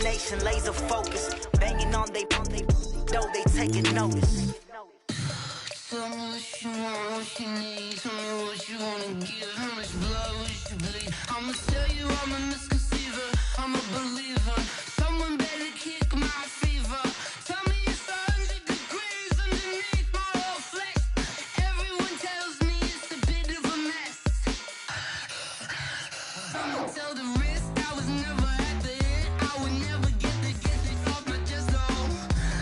determination, laser focus. Banging on they know they taking notice. Tell me what you want, what you need. Tell me what you wanna give. How much blood would you bleed? I'ma tell you I'm a misconceiver. I'm a believer. Someone better kick my fever. Tell me it's 100 degrees underneath my whole flesh. Everyone tells me it's a bit of a mess. I'ma tell the risk I was never at the end. I would never get this off my chest. Oh,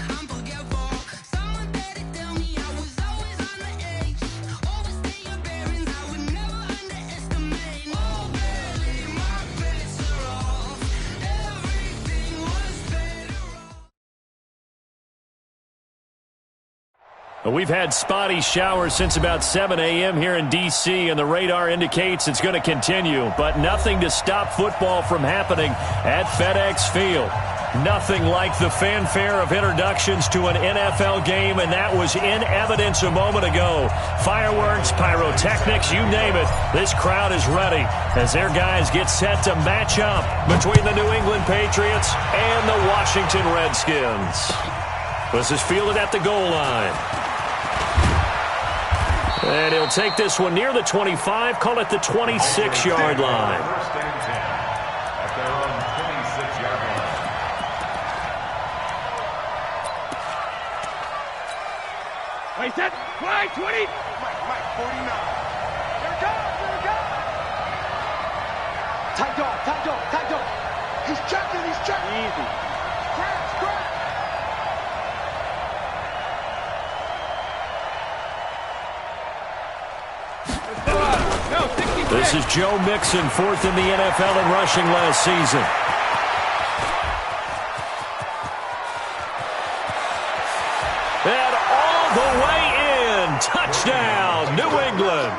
I'm forgetful. Someone better tell me I was always on the edge. Overstay your bearings. I would never underestimate. Oh, barely my bets are off. Everything was better off. We've had spotty showers since about 7 a.m. here in D.C., and the radar indicates it's going to continue, but nothing to stop football from happening at FedEx Field. Nothing like the fanfare of introductions to an NFL game, and that was in evidence a moment ago. Fireworks, pyrotechnics, you name it. This crowd is ready as their guys get set to match up between the New England Patriots and the Washington Redskins. This is fielded at the goal line. And he'll take this one near the 25, call it the 26-yard line. First and 10 at their own 26-yard line. Wait, set, play, 20. Mike, 49. Here it goes. Tight dog. He's checking. Easy. Scratch. This is Joe Mixon, fourth in the NFL in rushing last season. And all the way in. Touchdown, New England.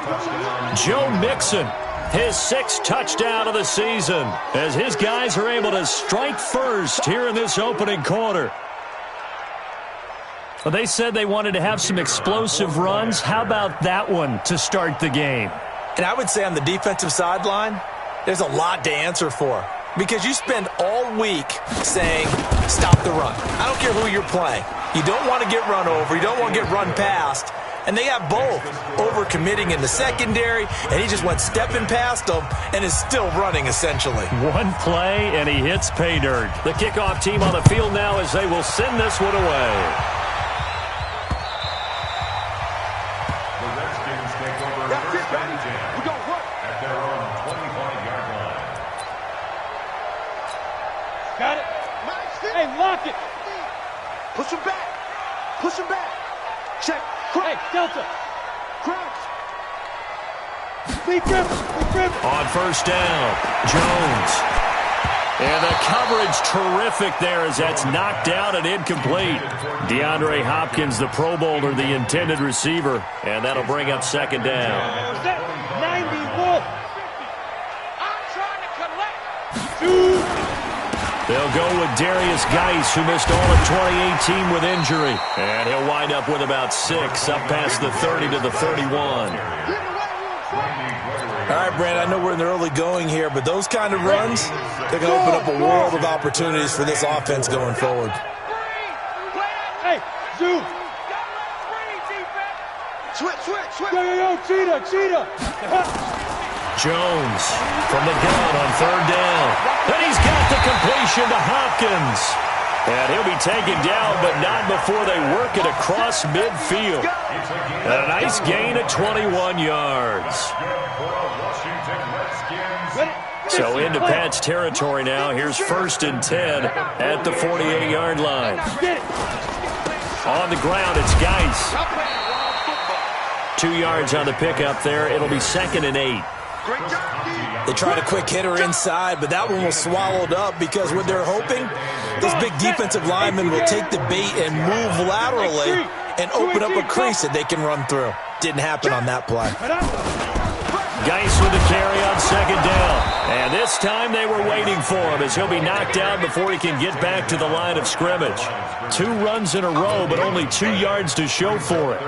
Joe Mixon, his sixth touchdown of the season, as his guys are able to strike first here in this opening quarter. Well, they said they wanted to have some explosive runs. How about that one to start the game? And I would say on the defensive sideline, there's a lot to answer for. Because you spend all week saying, stop the run. I don't care who you're playing. You don't want to get run over. You don't want to get run past. And they have both. Over-committing in the secondary, and he just went stepping past them and is still running, essentially. One play, and he hits pay dirt. The kickoff team on the field now as they will send this one away. Got it. Hey, lock it. Push him back. Check. Hey, Delta. Crouch. Lead grip. On first down, Jones. And the coverage terrific there as that's knocked down and incomplete. DeAndre Hopkins, the Pro Bowler, the intended receiver. And that'll bring up second down. 91. I'm trying to collect. Two. They'll go with Darius Geis, who missed all of 2018 with injury. And he'll wind up with about 6, up past the 30 to the 31. All right, Brandon, I know we're in the early going here, but those kind of runs, they're going to open up a world of opportunities for this offense going forward. Hey, Zoo. Switch. Yo, cheetah. Jones from the gun on third down. And he's got the completion to Hopkins. And he'll be taken down, but not before they work it across midfield. And a nice gain of 21 yards. So into Pat's territory now. Here's first and 10 at the 48-yard line. On the ground, it's Geis. 2 yards on the pickup there. It'll be second and 8. They tried a quick hitter inside, but that one was swallowed up because what they're hoping, those big defensive linemen will take the bait and move laterally and open up a crease that they can run through. Didn't happen on that play. Geis with the carry on second down. And this time they were waiting for him as he'll be knocked down before he can get back to the line of scrimmage. 2 runs in a row, but only 2 yards to show for it.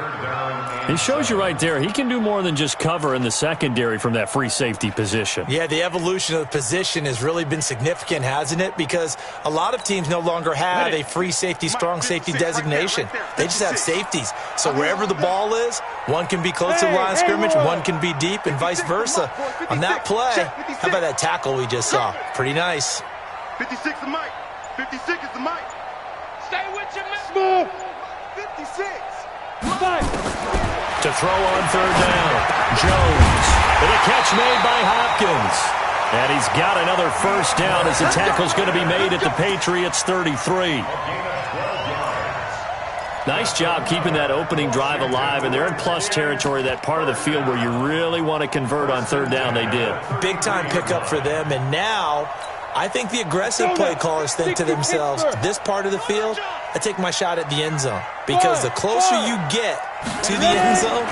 It shows you right there, he can do more than just cover in the secondary from that free safety position. Yeah, the evolution of the position has really been significant, hasn't it? Because a lot of teams no longer have a free safety, strong safety designation. They just have safeties. So wherever the ball is, one can be close to the line of scrimmage, one can be deep, and vice versa. On that play, how about that tackle we just saw? Pretty nice. 56 is Mike. 56 is the Mike. Stay with your man. Smooth. 56. Five. To throw on third down, Jones. With a catch made by Hopkins. And he's got another first down as the tackle's going to be made at the Patriots' 33. Nice job keeping that opening drive alive, and they're in plus territory, that part of the field where you really want to convert on third down. They did. Big-time pickup for them, and now I think the aggressive play callers think to themselves, this part of the field, I take my shot at the end zone. Because the closer you get to the end zone,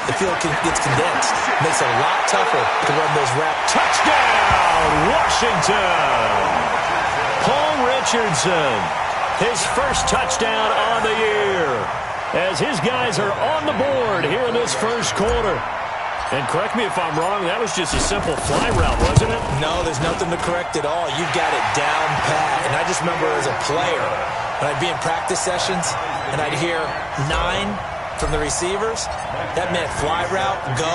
the field gets condensed. Makes it a lot tougher to run those routes. Touchdown, Washington! Paul Richardson, his first touchdown on the year, as his guys are on the board here in this first quarter. And correct me if I'm wrong, that was just a simple fly route, wasn't it? No, there's nothing to correct at all. You've got it down pat. And I just remember as a player, when I'd be in practice sessions and I'd hear 9 from the receivers, that meant fly route, go,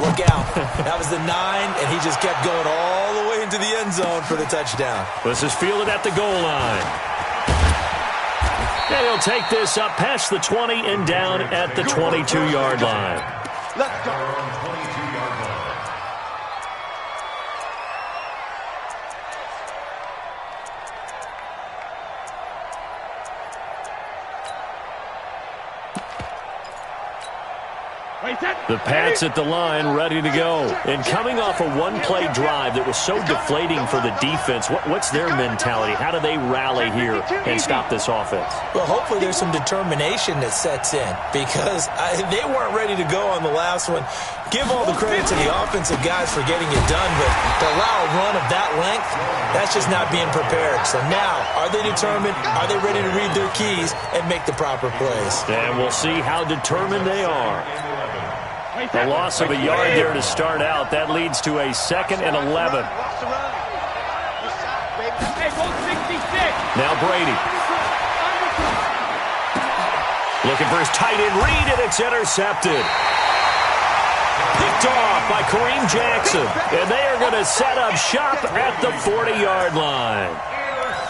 look out. That was the 9, and he just kept going all the way into the end zone for the touchdown. This is fielded at the goal line. And he'll take this up past the 20 and down at the 22-yard line. Let's go. The Pats at the line, ready to go. And coming off a one-play drive that was so deflating for the defense, what's their mentality? How do they rally here and stop this offense? Well, hopefully there's some determination that sets in, because they weren't ready to go on the last one. Give all the credit to the offensive guys for getting it done, but to allow a run of that length, that's just not being prepared. So now, are they determined? Are they ready to read their keys and make the proper plays? And we'll see how determined they are. A loss of a yard there to start out. That leads to a 2nd and 11. Now Brady. Looking for his tight end read, and it's intercepted. Picked off by Kareem Jackson. And they are going to set up shop at the 40-yard line.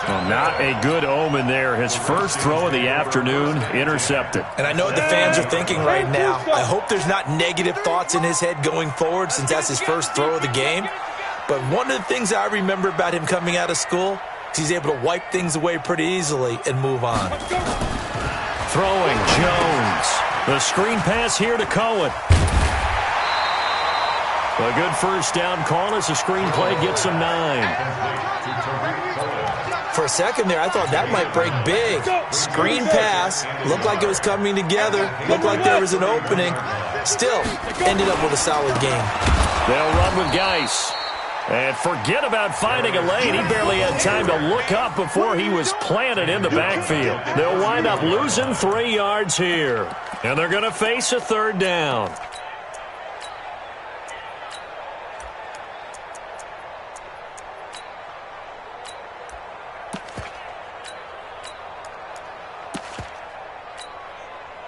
Well, not a good omen there. His first throw of the afternoon, intercepted. And I know what the fans are thinking right now. I hope there's not negative thoughts in his head going forward, since that's his first throw of the game. But one of the things I remember about him coming out of school is he's able to wipe things away pretty easily and move on. Throwing, Jones. The screen pass here to Cohen. A good first down call as the screen play gets him 9. For a second there, I thought that might break big. Screen pass, looked like it was coming together, looked like there was an opening. Still, ended up with a solid game. They'll run with Geis. And forget about finding a lane. He barely had time to look up before he was planted in the backfield. They'll wind up losing 3 yards here. And they're going to face a third down.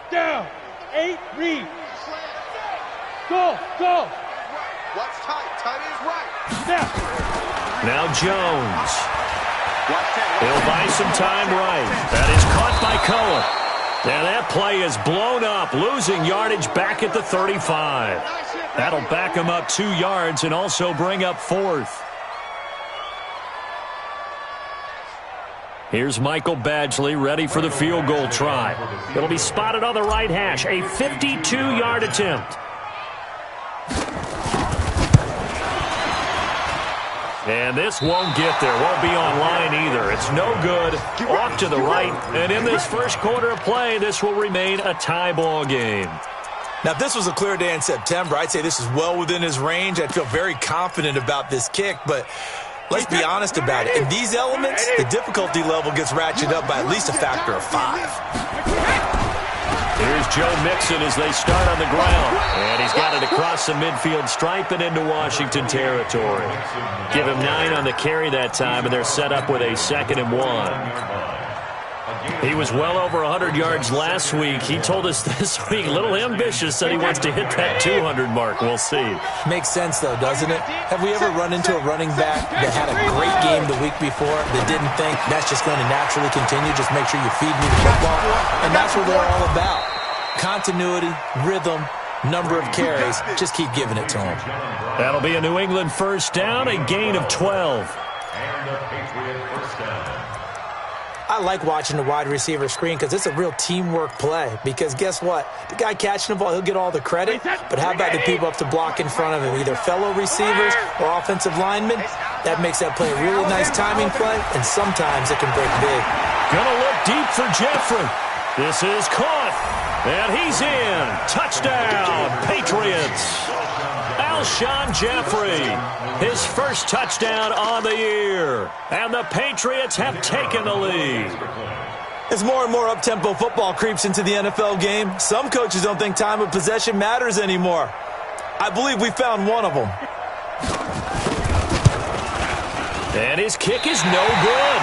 Down. 8, read. Go. What's tight? Tight is right. Now Jones. He'll buy some time right. That is caught by Cohen. And that play is blown up, losing yardage back at the 35. That'll back him up 2 yards and also bring up 4th. Here's Michael Badgley ready for the field goal try. It'll be spotted on the right hash, a 52-yard attempt. And this won't get there, won't be online either. It's no good, off to the right. And in this first quarter of play, this will remain a tie ball game. Now, if this was a clear day in September, I'd say this is well within his range. I'd feel very confident about this kick, but let's be honest about it. In these elements, the difficulty level gets ratcheted up by at least a factor of 5. Here's Joe Mixon as they start on the ground. And he's got it across the midfield stripe and into Washington territory. Give him 9 on the carry that time, and they're set up with a 2nd and 1. He was well over 100 yards last week. He told us this week, a little ambitious, said he wants to hit that 200 mark. We'll see. Makes sense, though, doesn't it? Have we ever run into a running back that had a great game the week before that didn't think that's just going to naturally continue? Just make sure you feed me the football. And that's what they're all about. Continuity, rhythm, number of carries. Just keep giving it to them. That'll be a New England first down, a gain of 12. And a Patriot first down. I like watching the wide receiver screen because it's a real teamwork play. Because guess what? The guy catching the ball, he'll get all the credit. But how about the people up to block in front of him? Either fellow receivers or offensive linemen. That makes that play a really nice timing play, and sometimes it can break big. Gonna look deep for Jeffrey. This is caught, and he's in. Touchdown, Patriots. Alshon Jeffrey, his first touchdown on the year. And the Patriots have taken the lead. As more and more up-tempo football creeps into the NFL game, some coaches don't think time of possession matters anymore. I believe we found one of them. And his kick is no good.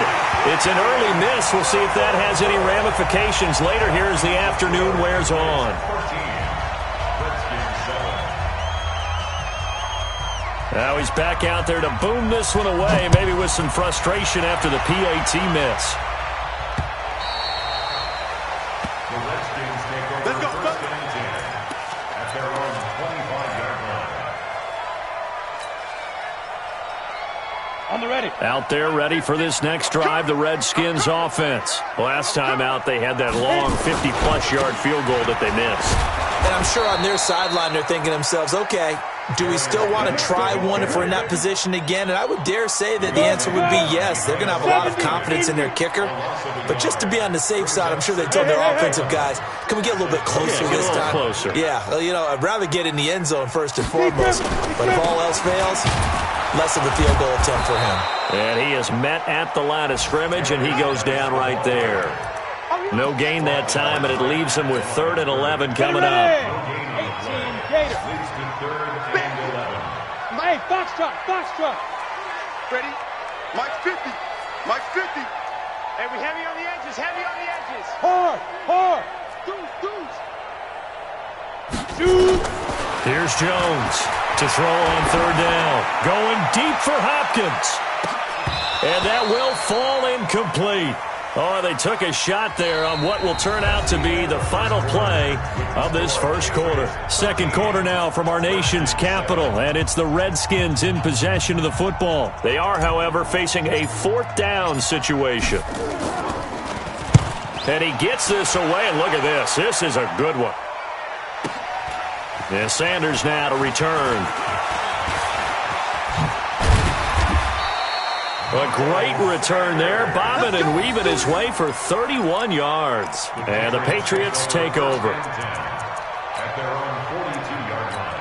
It's an early miss. We'll see if that has any ramifications later here as the afternoon wears on. Now he's back out there to boom this one away, maybe with some frustration after the PAT miss. The Redskins take over first and 10 at their own 25-yard line. On the ready. Out there ready for this next drive, the Redskins offense. Last time out, they had that long 50-plus yard field goal that they missed. And I'm sure on their sideline they're thinking to themselves, okay, do we still want to try one if we're in that position again? And I would dare say that the answer would be yes. They're going to have a lot of confidence in their kicker. But just to be on the safe side, I'm sure they told their offensive guys, can we get a little bit closer this time? Closer. Yeah, well, you know, I'd rather get in the end zone first and foremost. But if all else fails, less of a field goal attempt for him. And he is met at the line of scrimmage, and he goes down right there. No gain that time, and it leaves him with 3rd and 11 coming up. 18 Gator. Leads to 3rd and 11. Hey, Foxtrot. Ready? Mike's 50. Mike's 50. Hey, we heavy on the edges. Hard. Shoot. Here's Jones to throw on 3rd down. Going deep for Hopkins. And that will fall incomplete. Oh, they took a shot there on what will turn out to be the final play of this first quarter. Second quarter now from our nation's capital, and it's the Redskins in possession of the football. They are, however, facing a 4th down situation. And he gets this away, and look at this. This is a good one. And Sanders now to return. A great return there, bobbing and weaving his way for 31 yards. And the Patriots take over. At their own 42-yard line.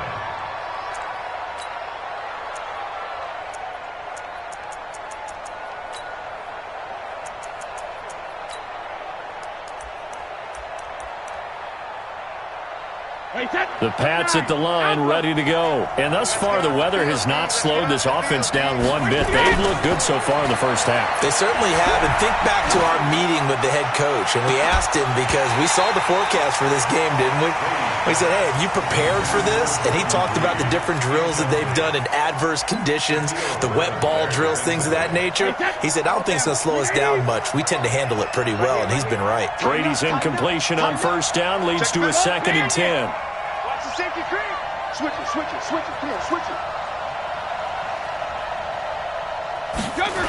The Pats at the line, ready to go. And thus far, the weather has not slowed this offense down one bit. They've looked good so far in the first half. They certainly have. And think back to our meeting with the head coach. And we asked him because we saw the forecast for this game, didn't we? We said, hey, have you prepared for this? And he talked about the different drills that they've done in adverse conditions, the wet ball drills, things of that nature. He said, I don't think it's going to slow us down much. We tend to handle it pretty well, and he's been right. Brady's incompletion on 1st down leads to a 2nd and 10. Watch the safety creep. Switch it. Come on, switch it. Jumper.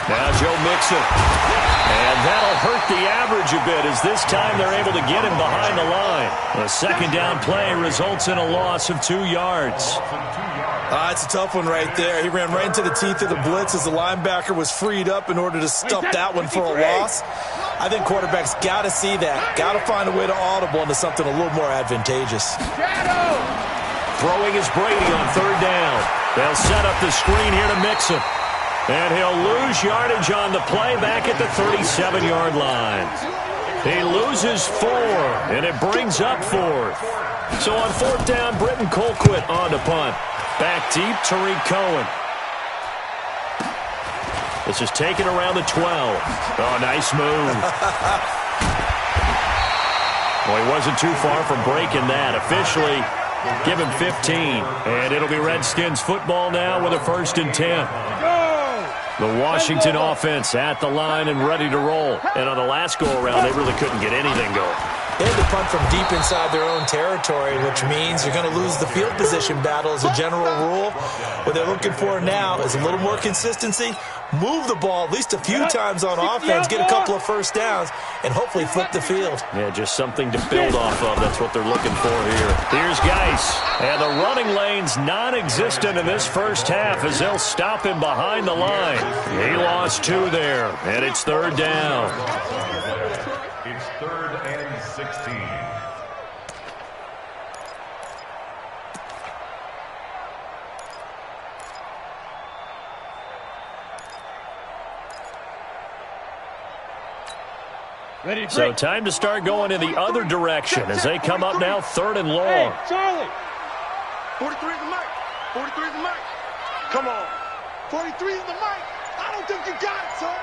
Now Joe Mixon. And that'll hurt the average a bit as this time they're able to get him behind the line. The 2nd down play results in a loss of 2 yards. It's a tough one right there. He ran right into the teeth of the blitz as the linebacker was freed up in order to stuff that one for a loss. I think quarterbacks got to see that. Got to find a way to audible into something a little more advantageous. Throwing is Brady on 3rd down. They'll set up the screen here to Mixon. And he'll lose yardage on the play back at the 37-yard line. He loses 4, and it brings up 4th. So on 4th down, Britton Colquitt on to punt. Back deep, Tariq Cohen. This is taken around the 12. Oh, nice move. Well, he wasn't too far from breaking that. Officially, give him 15. And it'll be Redskins football now with a 1st and 10. The Washington offense at the line and ready to roll. And on the last go-around, they really couldn't get anything going. They had to punt from deep inside their own territory, which means you're going to lose the field position battle as a general rule. What they're looking for now is a little more consistency, move the ball at least a few times on offense, get a couple of 1st downs, and hopefully flip the field. Yeah, just something to build off of. That's what they're looking for here. Here's Geis. And the running lane's non-existent in this first half as they'll stop him behind the line. He lost 2 there, and it's 3rd down. It's 3rd and 16. Ready, So time to start going in the other direction as they come up now 3rd and long. Hey, Charlie. 43 is the mic. 43 is the mic. Come on. 43 is the mic. I don't think you got it, son.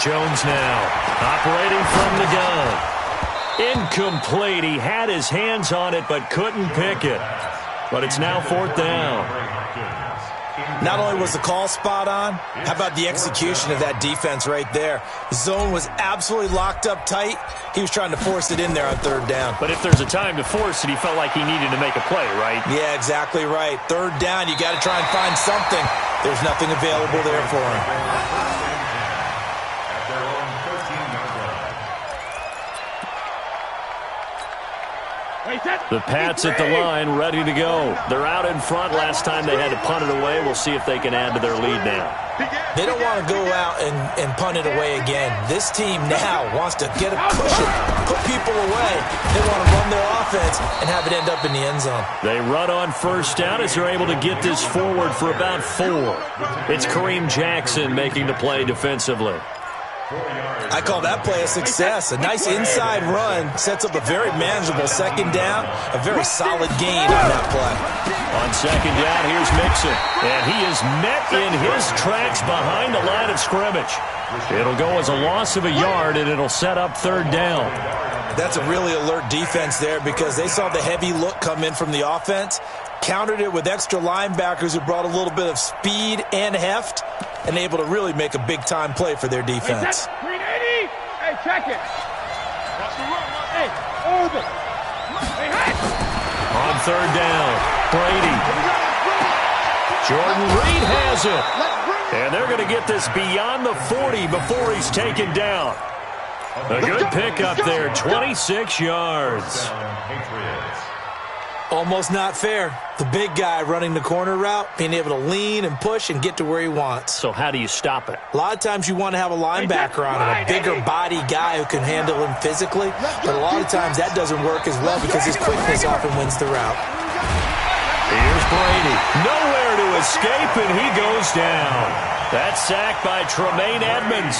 Jones now operating from the gun. Incomplete. He had his hands on it but couldn't pick it. But it's now 4th down. Not only was the call spot on, how about the execution of that defense right there? The zone was absolutely locked up tight. He was trying to force it in there on 3rd down. But if there's a time to force it, he felt like he needed to make a play, right? Yeah, exactly right. 3rd down, you got to try and find something. There's nothing available there for him. The Pats at the line, ready to go. They're out in front. Last time they had to punt it away. We'll see if they can add to their lead now. They don't want to go out and punt it away again. This team now wants to get a cushion, put people away. They want to run their offense and have it end up in the end zone. They run on 1st down as they're able to get this forward for about 4. It's Kareem Jackson making the play defensively. I call that play a success. A nice inside run sets up a very manageable 2nd down, a very solid gain on that play. On 2nd down, here's Mixon. And he is met in his tracks behind the line of scrimmage. It'll go as a loss of a yard, and it'll set up 3rd down. That's a really alert defense there because they saw the heavy look come in from the offense, countered it with extra linebackers who brought a little bit of speed and heft, and able to really make a big-time play for their defense. 380. Hey, check it. Hey, over. Hey, hey. On 3rd down, Brady. Jordan Reed has it. And they're going to get this beyond the 40 before he's taken down. A good pickup there, 26 yards. Almost not fair. The big guy running the corner route, being able to lean and push and get to where he wants. So how do you stop it? A lot of times you want to have a linebacker on him, a bigger body guy who can handle him physically, but a lot of times that doesn't work as well because his quickness often wins the route. Here's Brady. Nowhere to escape, and he goes down. That's sacked by Tremaine Edmonds.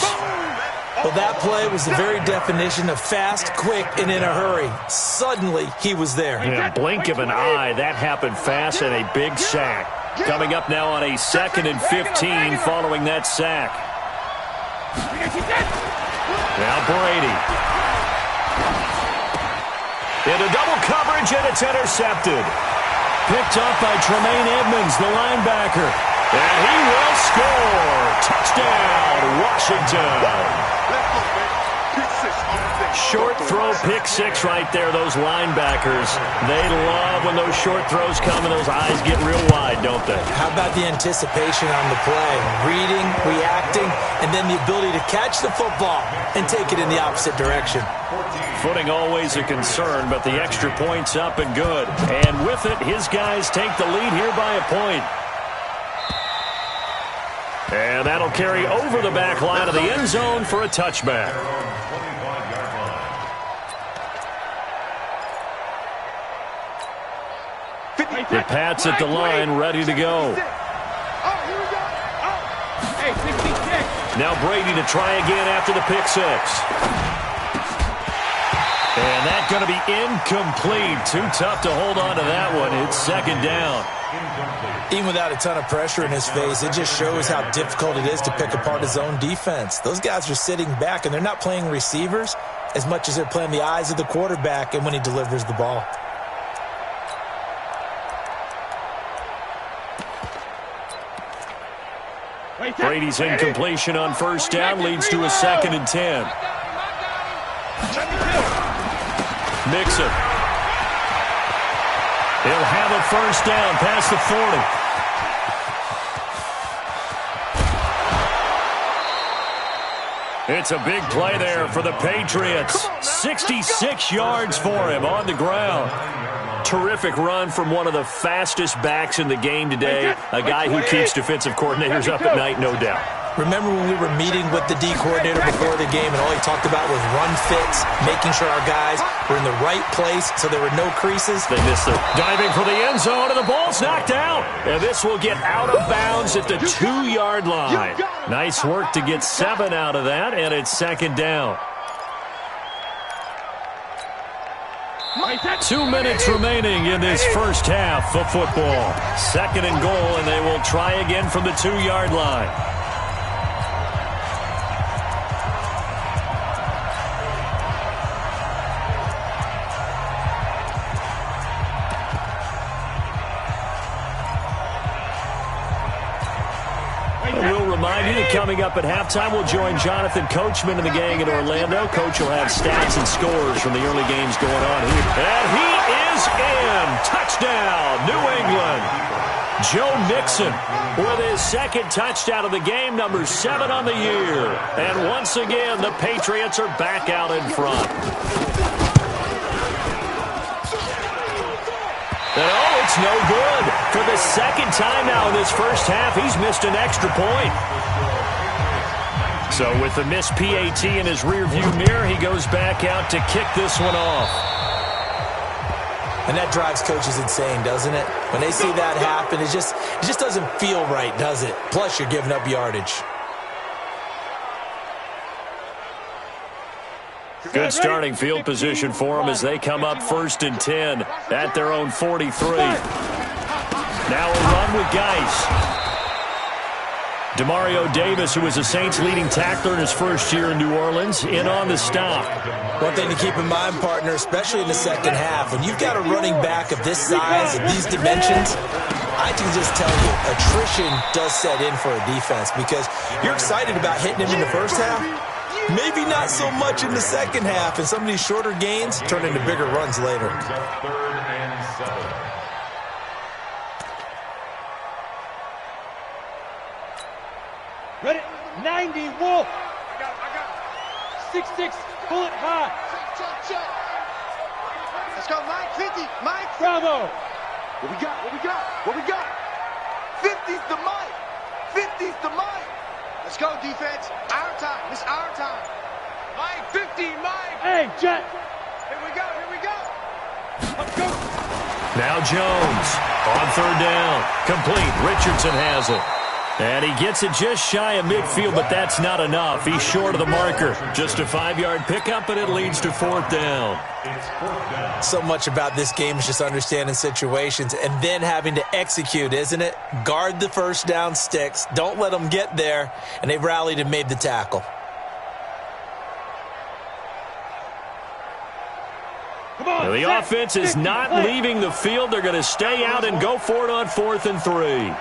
Well, that play was the very definition of fast, quick, and in a hurry. Suddenly, he was there. Yeah, blink of an eye, that happened fast, and a big sack. Coming up now on a 2nd and 15 following that sack. Now Brady. Into double coverage, and it's intercepted. Picked up by Tremaine Edmonds, the linebacker. And he will score. Touchdown, Washington. Short throw, pick 6 right there, those linebackers. They love when those short throws come and those eyes get real wide, don't they? How about the anticipation on the play? Reading, reacting, and then the ability to catch the football and take it in the opposite direction. Footing always a concern, but the extra point's up and good. And with it, his guys take the lead here by a point. And that'll carry over the back line of the end zone for a touchback. The Pats at the line, ready to go. Hey, 66. Now Brady to try again after the pick six. And that's going to be incomplete. Too tough to hold on to that one. It's second down. Even without a ton of pressure in his face, it just shows how difficult it is to pick apart his own defense. Those guys are sitting back, and they're not playing receivers as much as they're playing the eyes of the quarterback and when he delivers the ball. Brady's incompletion on first down leads to a 2nd and 10. Mixon. He'll have a first down past the 40. It's a big play there for the Patriots. 66 yards for him on the ground. Terrific run from one of the fastest backs in the game today. A guy who keeps defensive coordinators up at night, no doubt. Remember when we were meeting with the D coordinator before the game and all he talked about was run fits, making sure our guys were in the right place so there were no creases? They missed it. Diving for the end zone, and the ball's knocked out. And this will get out of bounds at the 2-yard line. Nice work to get 7 out of that, and it's second down. 2 minutes remaining in this first half of football. 2nd and goal, and they will try again from the 2-yard line. We'll remind you that coming up at halftime, we'll join Jonathan Coachman and the gang in Orlando. Coach will have stats and scores from the early games going on here. And he is in. Touchdown, New England. Joe Mixon with his 2nd touchdown of the game, number 7 on the year. And once again, the Patriots are back out in front. And oh, it's no good. For the 2nd time now in this first half, he's missed an extra point. So with the missed PAT in his rearview mirror, he goes back out to kick this one off. And that drives coaches insane, doesn't it? When they see that happen, it just doesn't feel right, does it? Plus, you're giving up yardage. Good starting field position for them as they come up 1st and 10 at their own 43. Now a run with Geis. Demario Davis, who was the Saints' leading tackler in his first year in New Orleans, in on the stop. One thing to keep in mind, partner, especially in the second half, when you've got a running back of this size, of these dimensions, I can just tell you, attrition does set in for a defense because you're excited about hitting him in the first half. Maybe not so much in the second half, and some of these shorter gains turn into bigger runs later. 3rd and 7. Ready? 90, Wolf. 6-6, bullet high. Check. Let's go, Mike. 50, Mike. Bravo. What we got? 50's the Mike. 50's the Mike. Let's go, defense. Our time. It's our time. Mike, 50, Mike. Hey, Jet. Here we go. Let's go. Now Jones on 3rd down. Complete. Richardson has it. And he gets it just shy of midfield, but that's not enough. He's short of the marker. Just a 5-yard pickup, and it leads to 4th down. So much about this game is just understanding situations and then having to execute, isn't it? Guard the first down sticks. Don't let them get there. And they've rallied and made the tackle. Now the offense is not leaving the field. They're going to stay out and go for it on 4th and 3.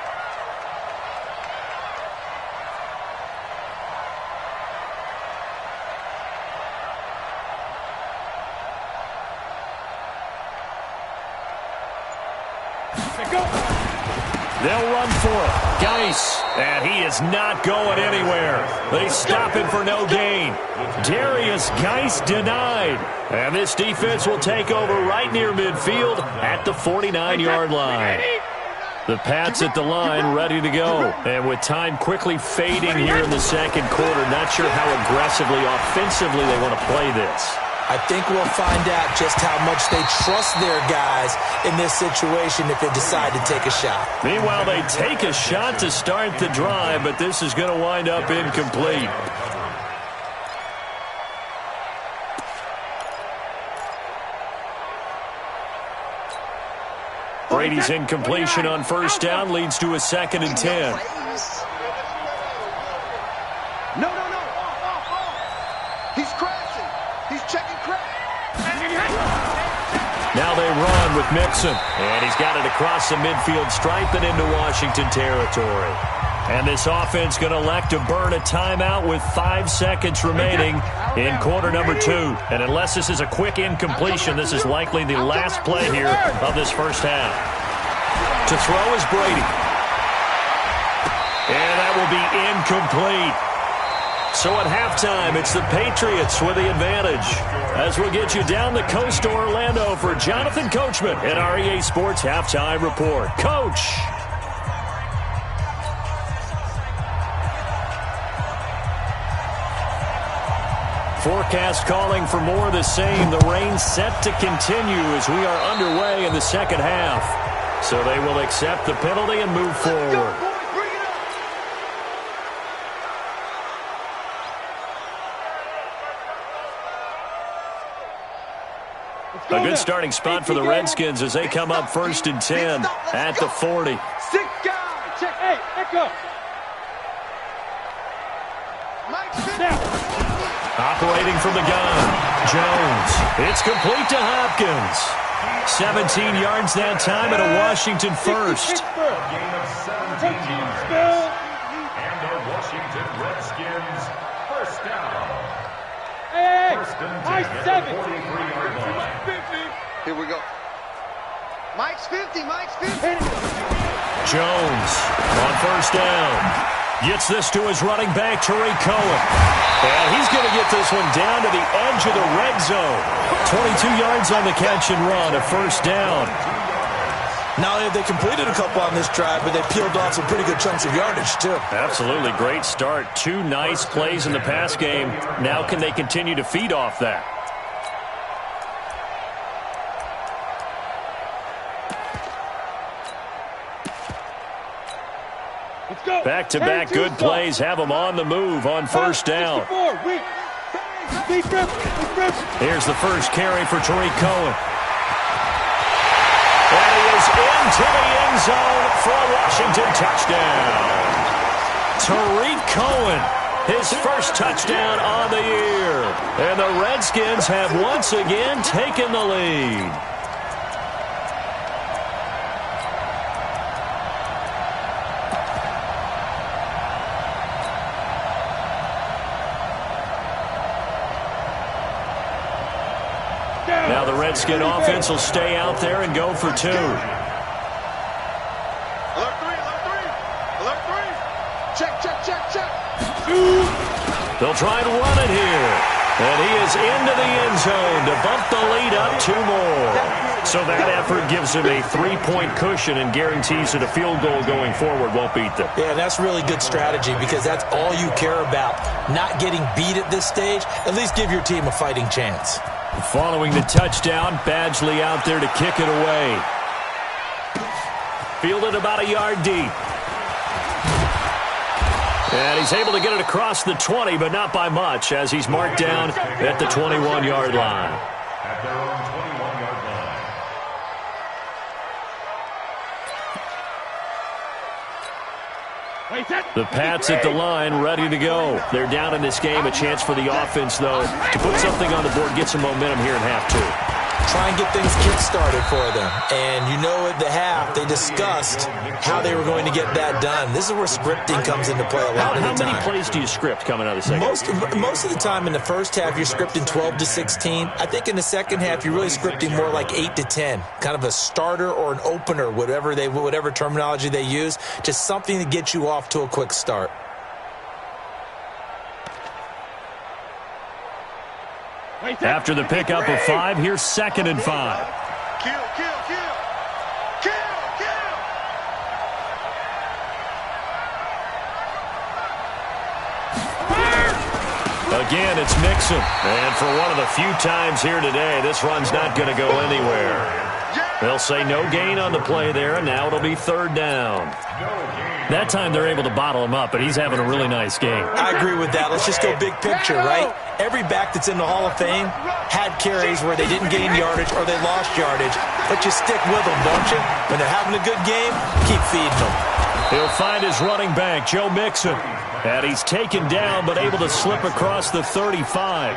They'll run for it. Geis, and he is not going anywhere. They stop him for no gain. Darius Geis denied. And this defense will take over right near midfield at the 49-yard line. The Pats at the line ready to go. And with time quickly fading here in the second quarter, not sure how aggressively, offensively they want to play this. I think we'll find out just how much they trust their guys in this situation if they decide to take a shot. Meanwhile, they take a shot to start the drive, but this is going to wind up incomplete. Brady's incompletion on first down leads to a 2nd and 10. No. He's crashing. He's checking crash. Now they run with Mixon. And he's got it across the midfield stripe and into Washington territory. And this offense going to elect to burn a timeout with 5 seconds remaining in quarter number 2. And unless this is a quick incompletion, this is likely the last play here of this first half. To throw is Brady. And that will be incomplete. So at halftime, it's the Patriots with the advantage. As we'll get you down the coast to Orlando for Jonathan Coachman at our EA Sports Halftime Report. Coach! Forecast calling for more of the same. The rain set to continue as we are underway in the second half. So they will accept the penalty and move forward. A good starting spot for the Redskins as they come up 1st and 10 at the 40. 6 guys. Check. Hey, echo. Operating from the gun, Jones. It's complete to Hopkins. 17 yards that time and a Washington first. A gain of 17 yards. And the Washington Redskins first down. First and 10 at the 43-yard line. Here we go. Mike's 50. Jones on first down. Gets this to his running back, Tariq Cohen. And he's going to get this one down to the edge of the red zone. 22 yards on the catch and run, a first down. Not only have they completed a couple on this drive, but they peeled off some pretty good chunks of yardage, too. Absolutely great start. 2 nice plays in the pass game. Now can they continue to feed off that? Back-to-back good plays have them on the move on first down. Here's the first carry for Tariq Cohen. And he is into the end zone for a Washington touchdown. Tariq Cohen, his first touchdown on the year. And the Redskins have once again taken the lead. Now the Redskin offense will stay out there and go for 2. Alert 3. Check. They'll try to run it here. And he is into the end zone to bump the lead up 2 more. So that effort gives him a 3-point cushion and guarantees that a field goal going forward won't beat them. Yeah, that's really good strategy because that's all you care about. Not getting beat at this stage. At least give your team a fighting chance. Following the touchdown, Badgley out there to kick it away. Fielded about a yard deep. And he's able to get it across the 20, but not by much, as he's marked down at the 21-yard line. At their own 21-yard line. The Pats at the line, ready to go. They're down in this game. A chance for the offense, though, to put something on the board, get some momentum here in half 2. Try and get things kick-started for them. And you know at the half, they discussed how they were going to get that done. This is where scripting comes into play a lot of the time. How many plays do you script coming out of the second? Most of the time in the first half, you're scripting 12 to 16. I think in the second half, you're really scripting more like 8 to 10. Kind of a starter or an opener, whatever terminology they use. Just something to get you off to a quick start. After the pickup of 5, here's 2nd and 5. Kill. Again, it's Mixon. And for one of the few times here today, this run's not going to go anywhere. They'll say no gain on the play there, and now it'll be third down. That time they're able to bottle him up, but he's having a really nice game. I agree with that. Let's just go big picture, right? Every back that's in the Hall of Fame had carries where they didn't gain yardage or they lost yardage, but you stick with them, don't you? When they're having a good game, keep feeding them. He'll find his running back, Joe Mixon. And he's taken down but able to slip across the 35.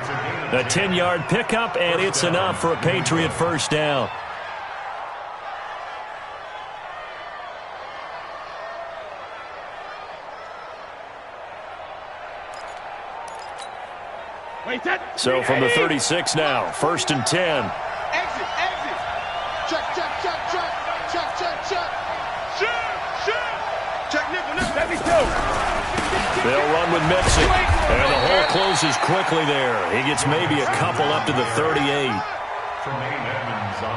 A 10-yard pickup, and it's enough for a Patriot first down. So from the 36 now, 1st and 10. Exit. Check. Check nickel. Let me go. They'll run with Mixon. And the hole closes quickly there. He gets maybe a couple up to the 38.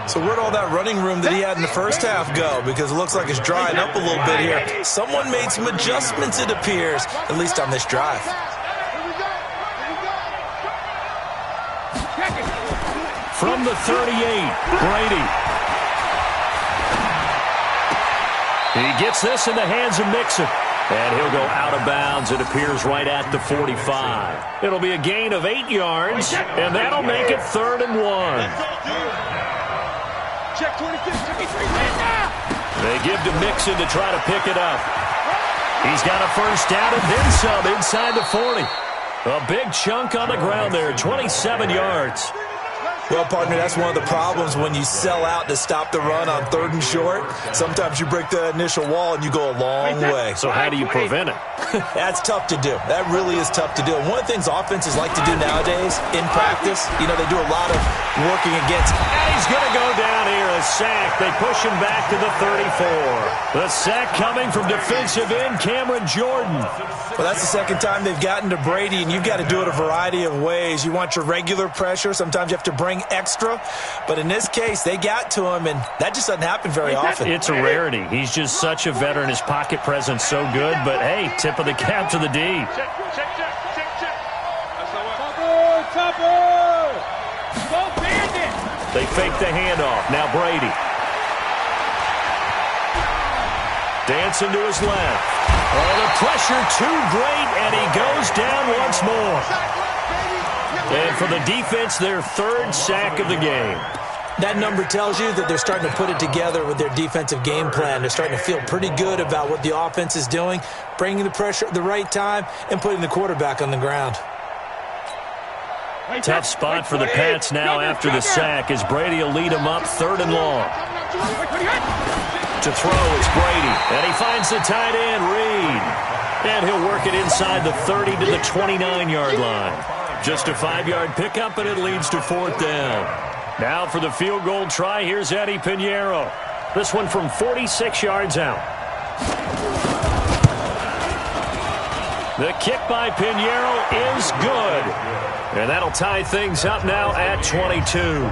So where'd all that running room that he had in the first half go? Because it looks like it's drying up a little bit here. Someone made some adjustments, it appears, at least on this drive. From the 38, Brady. He gets this in the hands of Mixon. And he'll go out of bounds, it appears, right at the 45. It'll be a gain of 8 yards, and that'll make it 3rd and 1. Check 26. They give to Mixon to try to pick it up. He's got a first down and then some inside the 40. A big chunk on the ground there, 27 yards. Well, partner, that's one of the problems when you sell out to stop the run on 3rd and short. Sometimes you break the initial wall and you go a long way. So how do you prevent it? That's tough to do. That really is tough to do. And one of the things offenses like to do nowadays in practice, they do a lot of working against. And he's going to go down here, a sack. They push him back to the 34. The sack coming from defensive end Cameron Jordan. Well, that's the second time they've gotten to Brady, and you've got to do it a variety of ways. You want your regular pressure. Sometimes you have to bring extra. But in this case, they got to him, and that just doesn't happen very often. It's a rarity. He's just such a veteran. His pocket presence so good. But, hey, tip of the cap to the D. Check. Topper! Go bandit! They fake the handoff. Now Brady. Dancing to his left. Oh, the pressure too great, and he goes down once more. And for the defense, their 3rd sack of the game. That number tells you that they're starting to put it together with their defensive game plan. They're starting to feel pretty good about what the offense is doing, bringing the pressure at the right time, and putting the quarterback on the ground. Tough spot for the Pats now after the sack as Brady will lead them up 3rd and long. To throw, it's Brady. And he finds the tight end, Reed. And he'll work it inside the 30 to the 29-yard line. Just a 5-yard pickup, and it leads to 4th down. Now for the field goal try, here's Eddie Pinheiro. This one from 46 yards out. The kick by Pinheiro is good. And that'll tie things up now at 22.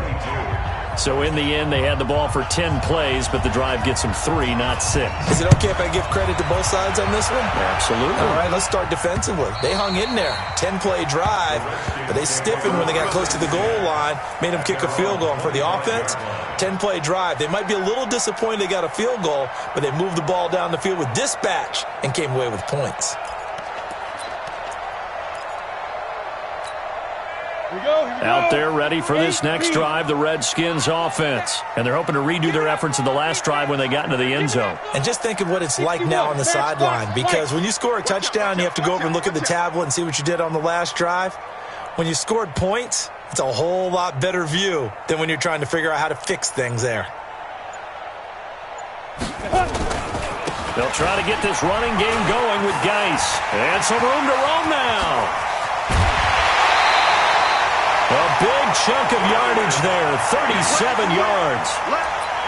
So in the end, they had the ball for 10 plays, but the drive gets them 3, not 6. Is it okay if I give credit to both sides on this one? Absolutely. All right, let's start defensively. They hung in there. 10-play drive, but they stiffened when they got close to the goal line, made them kick a field goal. And for the offense, 10-play drive. They might be a little disappointed they got a field goal, but they moved the ball down the field with dispatch and came away with points. Out there ready for this next drive, the Redskins offense. And they're hoping to redo their efforts in the last drive when they got into the end zone. And just think of what it's like now on the sideline, because when you score a touchdown, you have to go over and look at the tablet and see what you did on the last drive. When you scored points, it's a whole lot better view than when you're trying to figure out how to fix things there. They'll try to get this running game going with Geis. And some room to roam now. A big chunk of yardage there, 37 yards.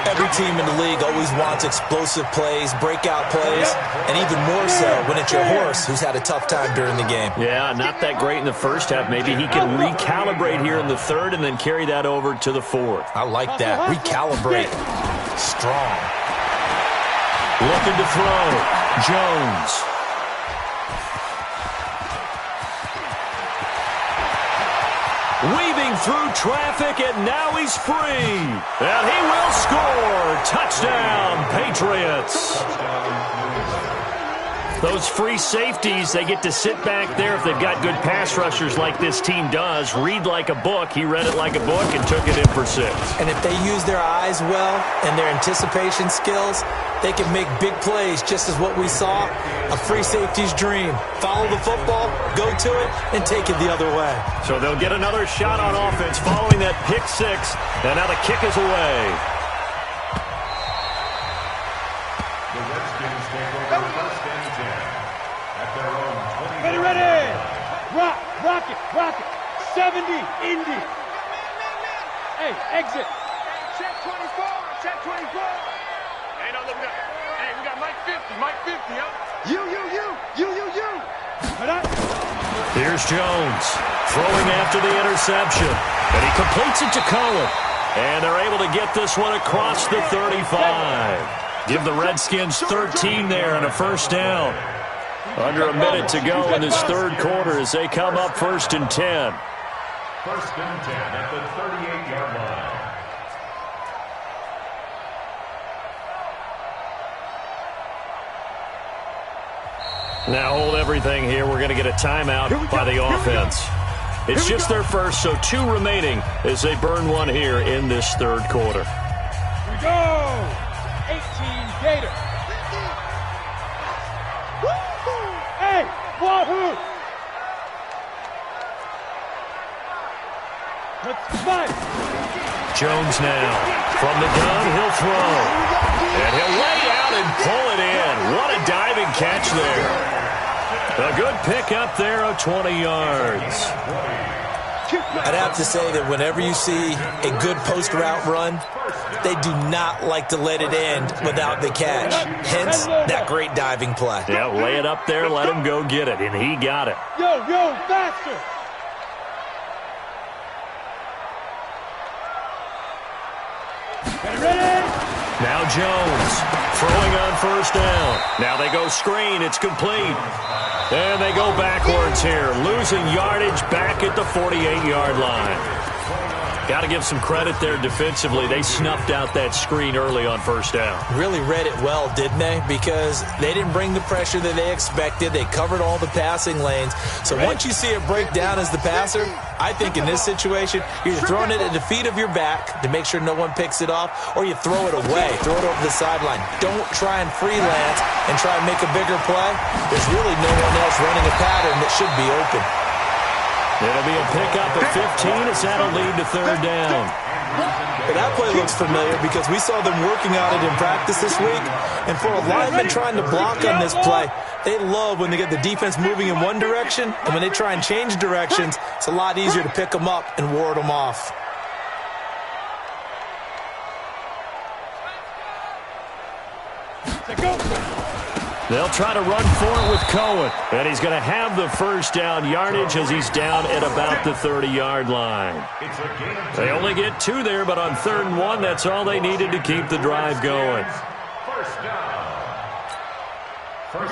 Every team in the league always wants explosive plays, breakout plays, and even more so when it's your horse who's had a tough time during the game. Yeah, not that great in the first half. Maybe he can recalibrate here in the 3rd and then carry that over to the 4th. I like that. Recalibrate. Strong. Looking to throw. Jones. Weaving through traffic, and now he's free. And he will score. Touchdown, Patriots. Those free safeties, they get to sit back there if they've got good pass rushers like this team does. Read like a book. He read it like a book and took it in for 6. And if they use their eyes well and their anticipation skills, they can make big plays, just as what we saw, a free safety's dream. Follow the football, go to it, and take it the other way. So they'll get another shot on offense following that pick 6, and now the kick is away. The Redskins take over first and 10 at their own 20. Ready, ready. Rock it. 70, Indy. Hey, exit. Check 24. Hey, no, look at that. Hey, we got Mike 50, huh? You. Here's Jones throwing after the interception, and he completes it to Cohen. And they're able to get this one across the 35. Give the Redskins 13 there and a first down. Under a minute to go in this third quarter as they come up first and 10. First and 10 at the 38-yard line. Now hold everything here. We're going to get a timeout by the offense. It's just their first, so 2 remaining as they burn one here in this third quarter. Here we go. 18 Gator. Hey, wahoo. Let's fight. Jones now from the gun. He'll throw. And he'll lay out and pull it in. What a diving catch there. A good pick up there of 20 yards. I'd have to say that whenever you see a good post route run, they do not like to let it end without the catch. Hence, that great diving play. Yeah, lay it up there, let him go get it, and he got it. Yo, faster. Ready? Now Jones throwing on first down. Now they go screen. It's complete. And they go backwards here, losing yardage back at the 48-yard line. Got to give some credit there defensively. They snuffed out that screen early on first down. Really read it well, didn't they? Because they didn't bring the pressure that they expected. They covered all the passing lanes. So once you see it break down as the passer, I think in this situation, you're throwing it at the feet of your back to make sure no one picks it off, or you throw it away, throw it over the sideline. Don't try and freelance and try and make a bigger play. There's really no one else running a pattern that should be open. It'll be a pickup at 15 as that'll lead to third down. But that play looks familiar because we saw them working on it in practice this week. And for a lineman trying to block on this play, they love when they get the defense moving in one direction. And when they try and change directions, it's a lot easier to pick them up and ward them off. They'll try to run for it with Cohen. And he's going to have the first down yardage as he's down at about the 30-yard line. They only get 2 there, but on 3rd and 1, that's all they needed to keep the drive going.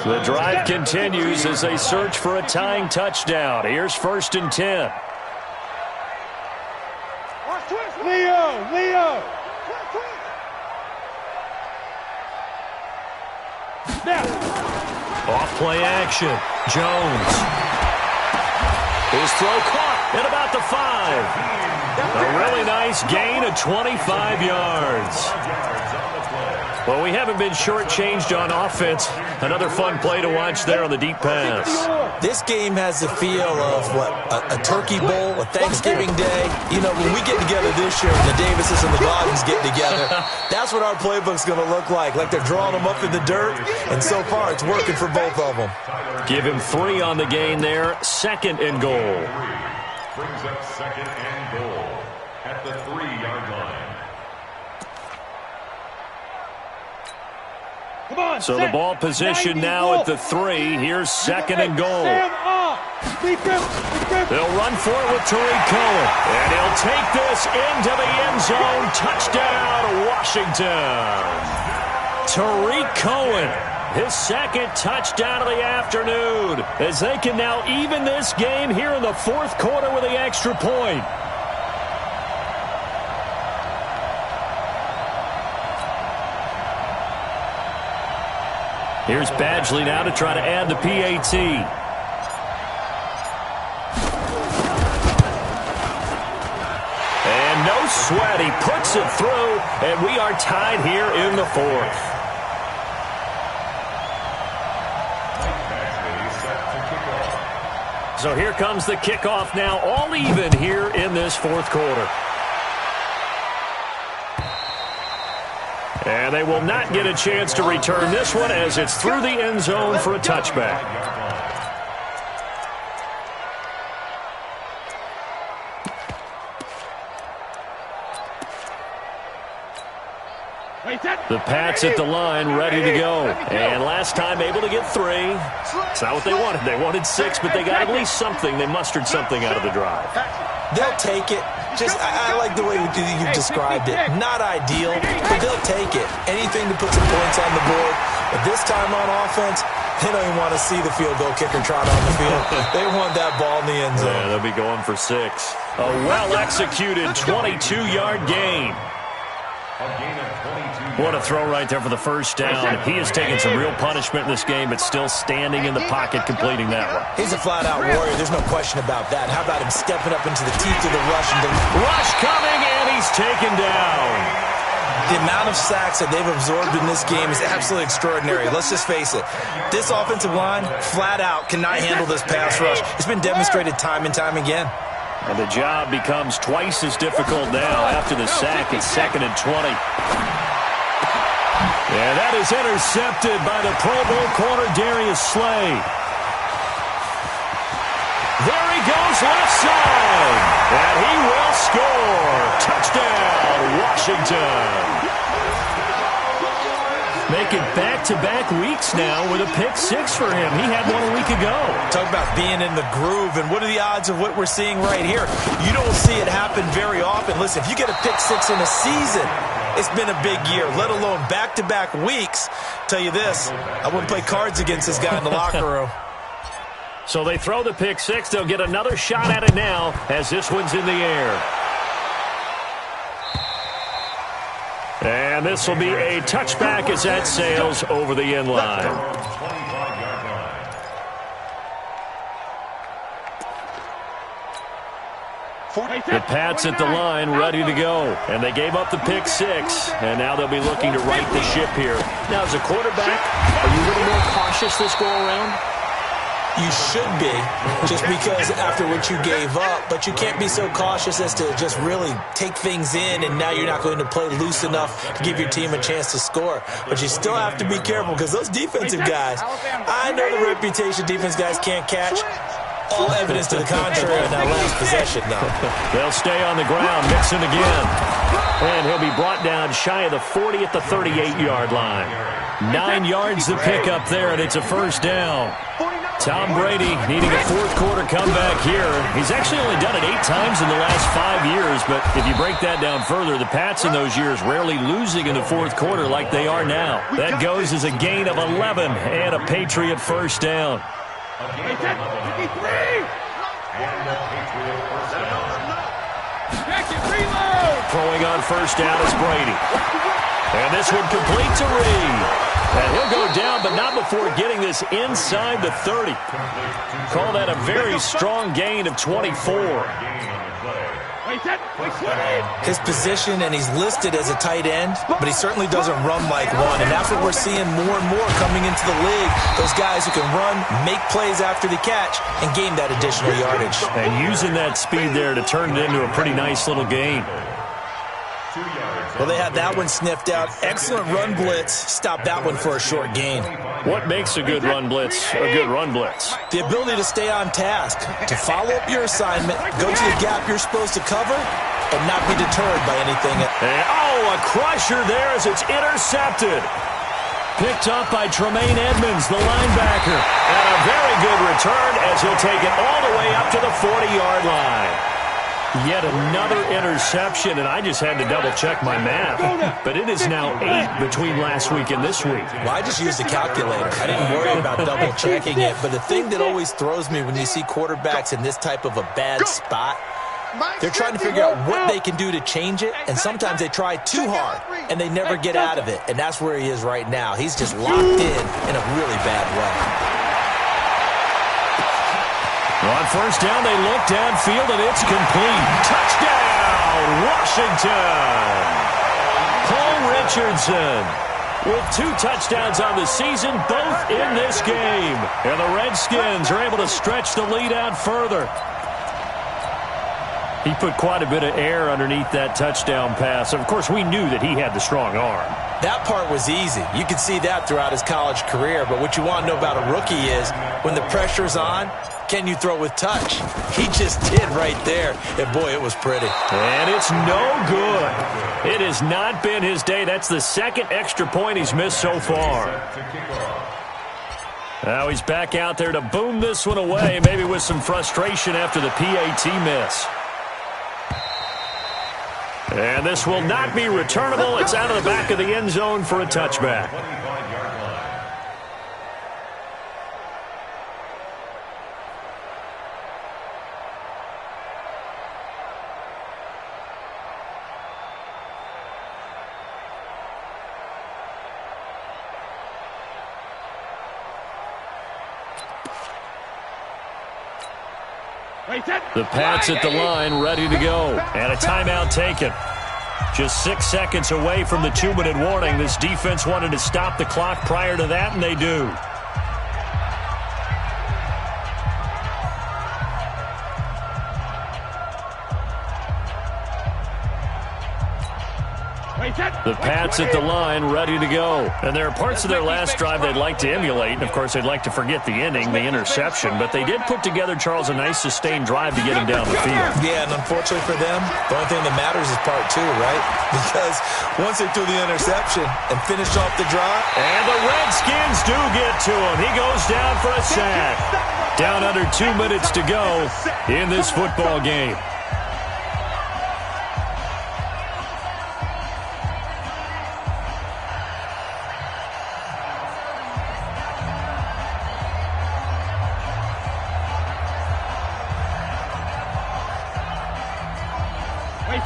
The drive continues as they search for a tying touchdown. Here's 1st and 10. Leo. Now. Off play action. Jones. His throw caught at about the 5. A really nice gain of 25 yards. Well, we haven't been shortchanged on offense. Another fun play to watch there on the deep pass. This game has the feel of, a Turkey Bowl, a Thanksgiving Day. You know, when we get together this year and the Davises and the Gardens get together, that's what our playbook's going to look like they're drawing them up in the dirt, and so far it's working for both of them. Give him 3 on the gain there, 2nd and goal. Brings up 2nd and goal at the 3-yard line. So the ball position now at the 3. Here's 2nd and goal. They'll run for it with Tariq Cohen. And he'll take this into the end zone. Touchdown, Washington. Tariq Cohen his second touchdown of the afternoon, as they can now even this game here in the fourth quarter with the extra point. Here's Badgley now to try to add the PAT. And no sweat. He puts it through, and we are tied here in the fourth. So here comes the kickoff now, all even here in this fourth quarter. And they will not get a chance to return this one as it's through the end zone for a touchback. The Pats at the line, ready to go. And last time able to get 3. It's not what they wanted. They wanted 6, but they got at least something. They mustered something out of the drive. They'll take it. I like the way you described it. Not ideal, but they'll take it. Anything to put some points on the board. But this time on offense, they don't even want to see the field goal kicker trot on the field. They want that ball in the end zone. Yeah, they'll be going for 6. A well-executed 22-yard gain. What a throw right there for the first down. He has taken some real punishment in this game, but still standing in the pocket completing that one. He's a flat-out warrior. There's no question about that. How about him stepping up into the teeth of the rush? Rush coming, and he's taken down. The amount of sacks that they've absorbed in this game is absolutely extraordinary. Let's just face it. This offensive line, flat out, cannot handle this pass rush. It's been demonstrated time and time again. And the job becomes twice as difficult now after the sack. It's 2nd and 20. Yeah, that is intercepted by the Pro Bowl corner, Darius Slay. There he goes, left side. And he will score. Touchdown, Washington. Making back-to-back weeks now with a pick 6 for him. He had one a week ago. Talk about being in the groove, and what are the odds of what we're seeing right here? You don't see it happen very often. Listen, if you get a pick 6 in a season, it's been a big year, let alone back-to-back weeks. Tell you this, I wouldn't play cards against this guy in the locker room. So they throw the pick 6. They'll get another shot at it now as this one's in the air. And this will be a touchback as that sails over the end line. The Pats at the line, ready to go. And they gave up the pick 6, and now they'll be looking to right the ship here. Now, as a quarterback, are you a little more cautious this go-around? You should be, just because after what you gave up, but you can't be so cautious as to just really take things in, and now you're not going to play loose enough to give your team a chance to score. But you still have to be careful, because those defensive guys, I know the reputation defense guys can't catch. All evidence to the contrary in that last possession, though. They'll stay on the ground, Mixon again. And he'll be brought down shy of the 40 at the 38-yard line. 9 yards to pick up there, and it's a first down. Tom Brady needing a fourth-quarter comeback here. He's actually only done it 8 times in the last 5 years, but if you break that down further, the Pats in those years rarely losing in the fourth quarter like they are now. That goes as a gain of 11 and a Patriot first down. Throwing on first down is Brady. And this one complete to Reed. And he'll go down, but not before getting this inside the 30. Call that a very strong gain of 24. His position, and he's listed as a tight end, but he certainly doesn't run like one, and that's what we're seeing more and more coming into the league. Those guys who can run, make plays after the catch, and gain that additional yardage. And using that speed there to turn it into a pretty nice little gain. Well, they had that one sniffed out. Excellent run blitz. Stop that one for a short gain. What makes a good run blitz a good run blitz? The ability to stay on task, to follow up your assignment, go to the gap you're supposed to cover, and not be deterred by anything. And, a crusher there as it's intercepted. Picked up by Tremaine Edmonds, the linebacker. And a very good return as he'll take it all the way up to the 40-yard line. Yet another interception, and I just had to double-check my math. But it is now 8 between last week and this week. Well, I just used a calculator. I didn't worry about double-checking it. But the thing that always throws me when you see quarterbacks in this type of a bad spot, they're trying to figure out what they can do to change it, and sometimes they try too hard, and they never get out of it. And that's where he is right now. He's just locked in a really bad way. On first down, they look downfield, and it's complete. Touchdown, Washington! Cole Richardson with 2 touchdowns on the season, both in this game. And the Redskins are able to stretch the lead out further. He put quite a bit of air underneath that touchdown pass. Of course, we knew that he had the strong arm. That part was easy. You could see that throughout his college career. But what you want to know about a rookie is when the pressure's on, can you throw with touch? He just did right there. And, boy, it was pretty. And it's no good. It has not been his day. That's the second extra point he's missed so far. Now he's back out there to boom this one away, maybe with some frustration after the PAT miss. And this will not be returnable. It's out of the back of the end zone for a touchback. The Pats at the line, ready to go. And a timeout taken. Just 6 seconds away from the 2-minute warning. This defense wanted to stop the clock prior to that, and they do. The Pats at the line, ready to go. And there are parts of their last drive they'd like to emulate. And, of course, they'd like to forget the inning, the interception. But they did put together, Charles, a nice sustained drive to get him down the field. Yeah, and unfortunately for them, the only thing that matters is part 2, right? Because once they threw the interception and finished off the drive. And the Redskins do get to him. He goes down for a sack. Down under 2 minutes to go in this football game.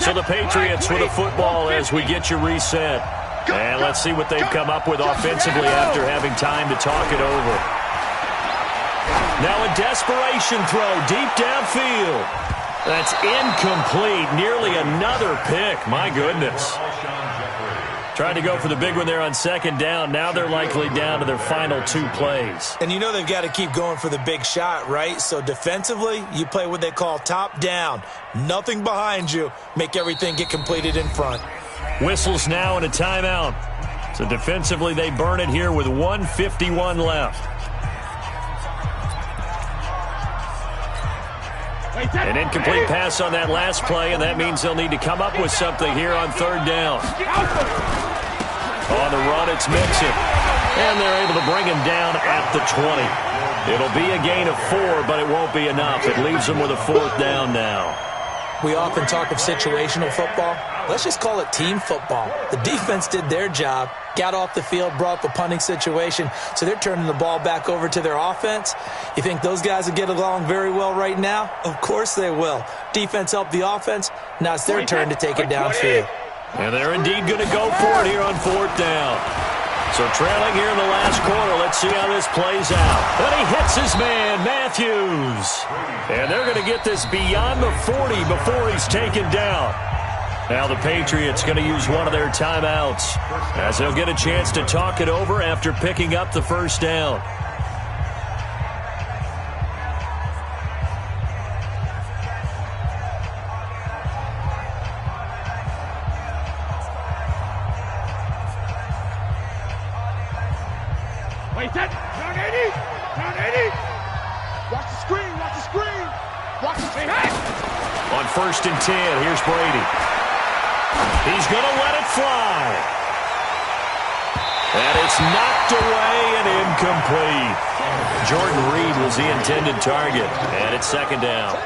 So the Patriots with a football as we get you reset. And let's see what they've come up with offensively after having time to talk it over. Now a desperation throw deep downfield. That's incomplete. Nearly another pick. My goodness. Trying to go for the big one there on second down. Now they're likely down to their final 2 plays. And you know they've got to keep going for the big shot, right? So defensively, you play what they call top down. Nothing behind you. Make everything get completed in front. Whistles now and a timeout. So defensively, they burn it here with 1:51 left. An incomplete pass on that last play, and that means they'll need to come up with something here on third down. On the run, it's Mixon. And they're able to bring him down at the 20. It'll be a gain of 4, but it won't be enough. It leaves them with a 4th down now. We often talk of situational football. Let's just call it team football. The defense did their job, got off the field, brought the punting situation, so they're turning the ball back over to their offense. You think those guys will get along very well right now? Of course they will. Defense helped the offense. Now it's their turn to take it downfield. And they're indeed going to go for it here on 4th down. So trailing here in the last quarter, let's see how this plays out. And he hits his man, Matthews. And they're going to get this beyond the 40 before he's taken down. Now the Patriots going to use one of their timeouts as they'll get a chance to talk it over after picking up the first down. Down 80! Down 80! Watch the screen! Watch the screen! Watch the screen! On 1st and 10, here's Brady. He's going to let it fly. And it's knocked away and incomplete. Jordan Reed was the intended target. And it's 2nd down.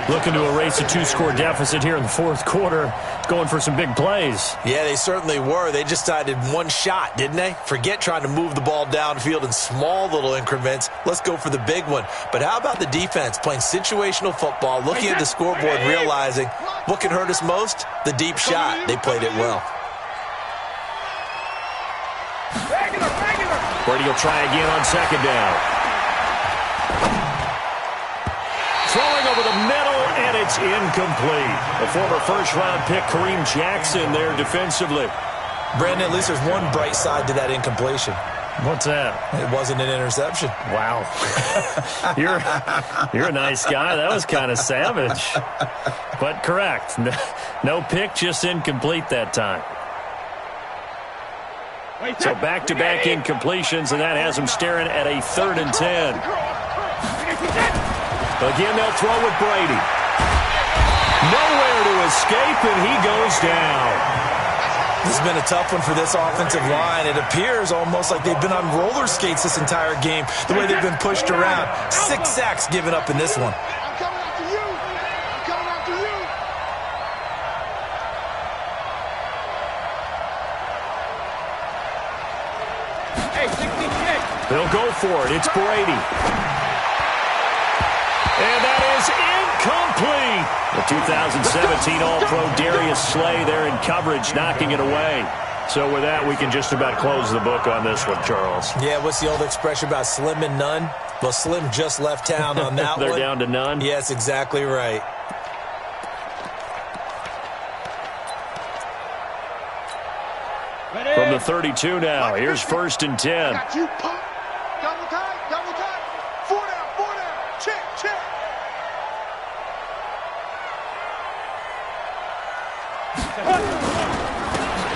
Looking to erase a 2-score deficit here in the fourth quarter, going for some big plays. Yeah, they certainly were. They just decided one shot, didn't they? Forget trying to move the ball downfield in small little increments. Let's go for the big one. But how about the defense playing situational football, looking at the scoreboard, realizing what can hurt us most? The deep shot. They played it well. Brady will try again on second down. Throwing over the middle, and it's incomplete. A former first-round pick, Kareem Jackson, there defensively. Brandon, at least there's one bright side to that incompletion. What's that? It wasn't an interception. Wow. You're a nice guy. That was kind of savage. But correct. No pick, just incomplete that time. So back-to-back incompletions, and that has him staring at a 3rd and 10. Again, they'll throw with Brady. Nowhere to escape, and he goes down. This has been a tough one for this offensive line. It appears almost like they've been on roller skates this entire game, the way they've been pushed around. 6 sacks given up in this one. I'm coming after you. I'm coming after you. Hey, 66. They'll go for it. It's Brady. And that is incomplete. The 2017 All-Pro Darius Slay there in coverage, knocking it away. So with that, we can just about close the book on this one, Charles. Yeah, what's the old expression about slim and none? Well, Slim just left town on that They're one. down to none? Yes, exactly right. From the 32 now, here's 1st and 10. Got you, pump. Double time, double time. 4 down. Check, check.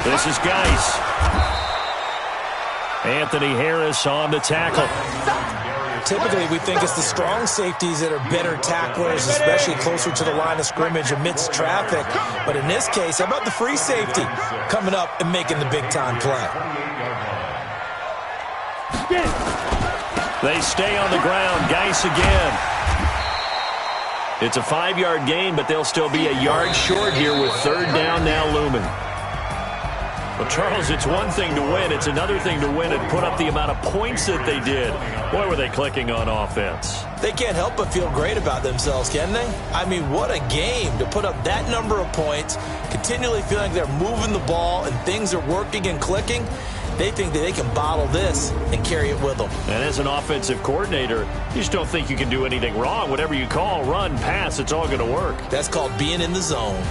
This is Geis. Anthony Harris on the tackle. Typically, we think it's the strong safeties that are better tacklers, especially closer to the line of scrimmage amidst traffic. But in this case, how about the free safety coming up and making the big-time play? They stay on the ground. Geis again. It's a 5-yard gain, but they'll still be a yard short here with 3rd down now looming. Well, Charles, it's one thing to win. It's another thing to win and put up the amount of points that they did. Boy, were they clicking on offense. They can't help but feel great about themselves, can they? I mean, what a game to put up that number of points, continually feeling like they're moving the ball and things are working and clicking. They think that they can bottle this and carry it with them. And as an offensive coordinator, you just don't think you can do anything wrong. Whatever you call, run, pass, it's all going to work. That's called being in the zone.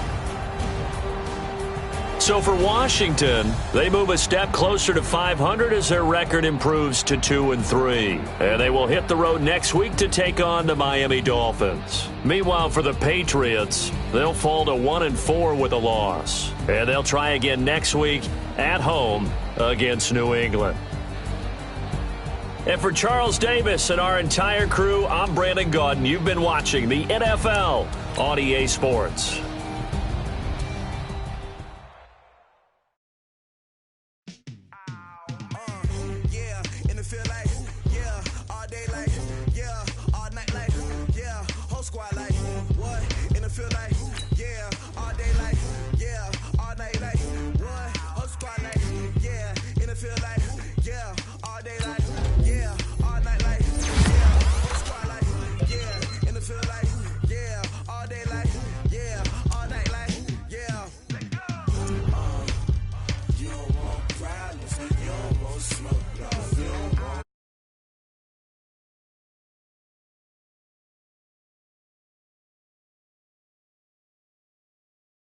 So for Washington, they move a step closer to 500 as their record improves to 2-3. And they will hit the road next week to take on the Miami Dolphins. Meanwhile, for the Patriots, they'll fall to 1-4 with a loss. And they'll try again next week at home against New England. And for Charles Davis and our entire crew, I'm Brandon Gaudin. You've been watching the NFL on EA Sports.